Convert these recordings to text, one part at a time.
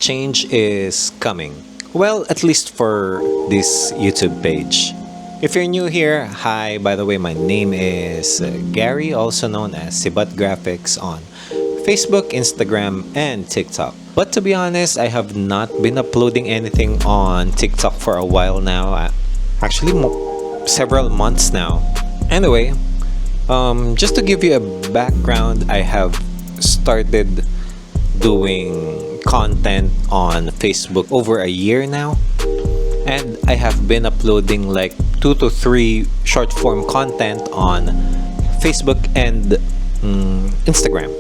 Change is coming. Well, at least for this YouTube page. If you're new here, hi, by the way, my name is Gary, also known as Sibat Graphics on Facebook, Instagram, and TikTok. But to be honest, I have not been uploading anything on TikTok for a while now. Actually, several months now. Anyway, just to give you a background, I have started doing content on Facebook over a year now. And I have been uploading like 2 to 3 short form content on Facebook and Instagram.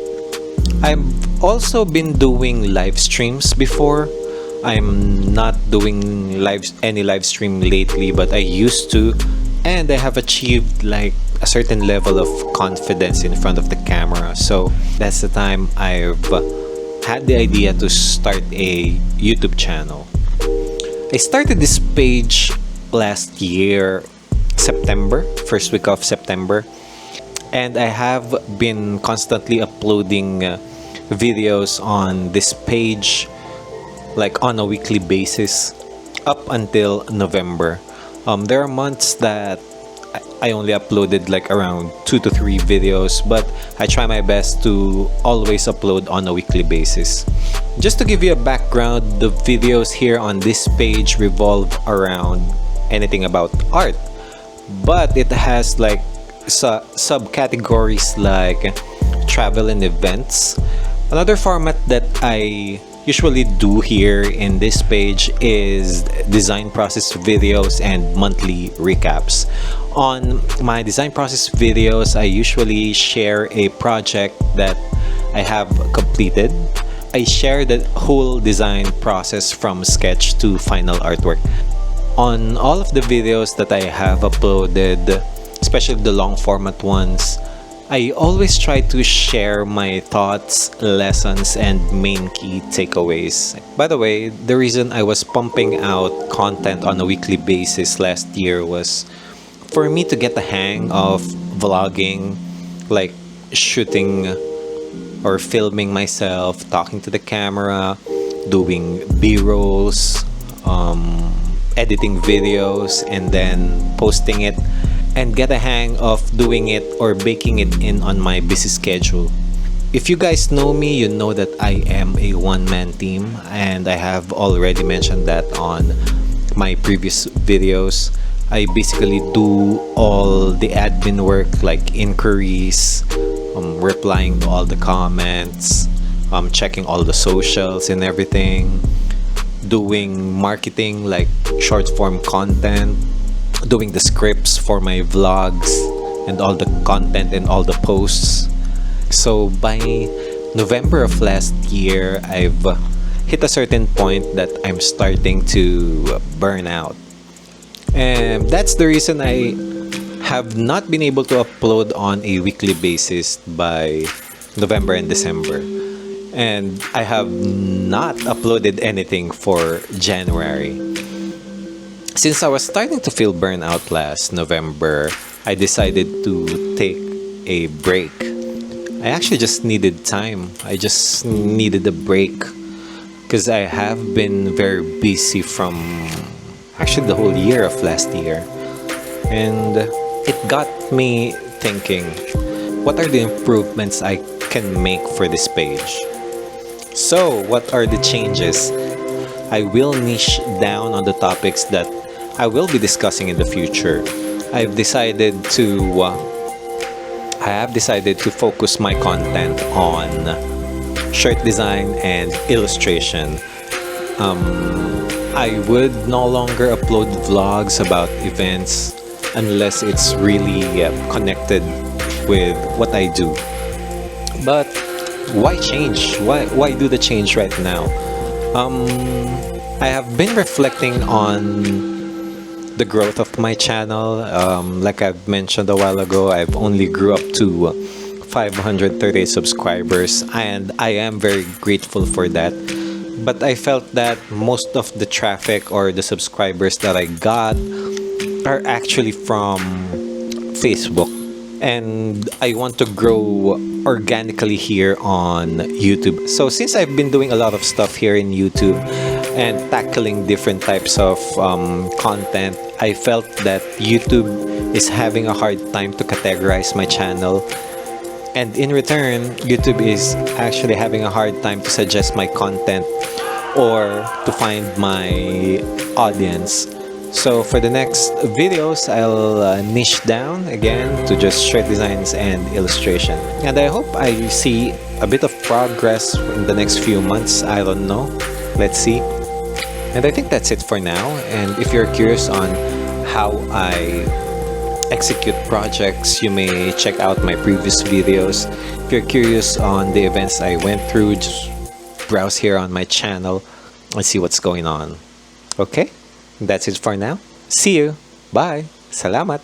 I've also been doing live streams before. I'm not doing any live stream lately, but I used to, and I have achieved like a certain level of confidence in front of the camera. So that's the time I've had the idea to start a YouTube channel. I started this page last year, September, first week of September, and I have been constantly uploading videos on this page like on a weekly basis up until November. There are months that I only uploaded like around 2 to 3 videos, but I try my best to always upload on a weekly basis. Just to give you a background, the videos here on this page revolve around anything about art, but it has like subcategories like travel and events. Another format that I usually do here in this page is design process videos and monthly recaps. On my design process videos, I usually share a project that I have completed. I share the whole design process from sketch to final artwork. On all of the videos that I have uploaded, especially the long format ones, I always try to share my thoughts, lessons, and main key takeaways. By the way, the reason I was pumping out content on a weekly basis last year was for me to get the hang of vlogging, like shooting or filming myself, talking to the camera, doing B-rolls, editing videos, and then posting it, and get a hang of doing it or baking it in on my busy schedule. If you guys know me, you know that I am a one-man team, and I have already mentioned that on my previous videos. I basically do all the admin work like inquiries, replying to all the comments, checking all the socials and everything, doing marketing like short form content, doing the scripts for my vlogs and all the content and all the posts. So by November of last year, I've hit a certain point that I'm starting to burn out. And that's the reason I have not been able to upload on a weekly basis by November and December. And I have not uploaded anything for January. Since I was starting to feel burnout last November, I decided to take a break. I actually just needed time. I just needed a break because I have been very busy from actually the whole year of last year. And it got me thinking, what are the improvements I can make for this page? So, what are the changes? I will niche down on the topics that I will be discussing in the future. I have decided to focus my content on shirt design and illustration. I would no longer upload vlogs about events unless it's really connected with what I do. But why change? Why do the change right now? I have been reflecting on the growth of my channel. Like I've mentioned a while ago, I've only grew up to 538 subscribers, and I am very grateful for that. But I felt that most of the traffic or the subscribers that I got are actually from Facebook, and I want to grow organically here on YouTube. So since I've been doing a lot of stuff here in YouTube and tackling different types of content, I felt that YouTube is having a hard time to categorize my channel. And in return, YouTube is actually having a hard time to suggest my content or to find my audience. So for the next videos, I'll niche down again to just straight designs and illustration. And I hope I see a bit of progress in the next few months. I don't know. Let's see. And I think that's it for now. And if you're curious on how I execute projects, you may check out my previous videos. If you're curious on the events I went through, just browse here on my channel and see what's going on. Okay, that's it for now. See you. Bye. Salamat.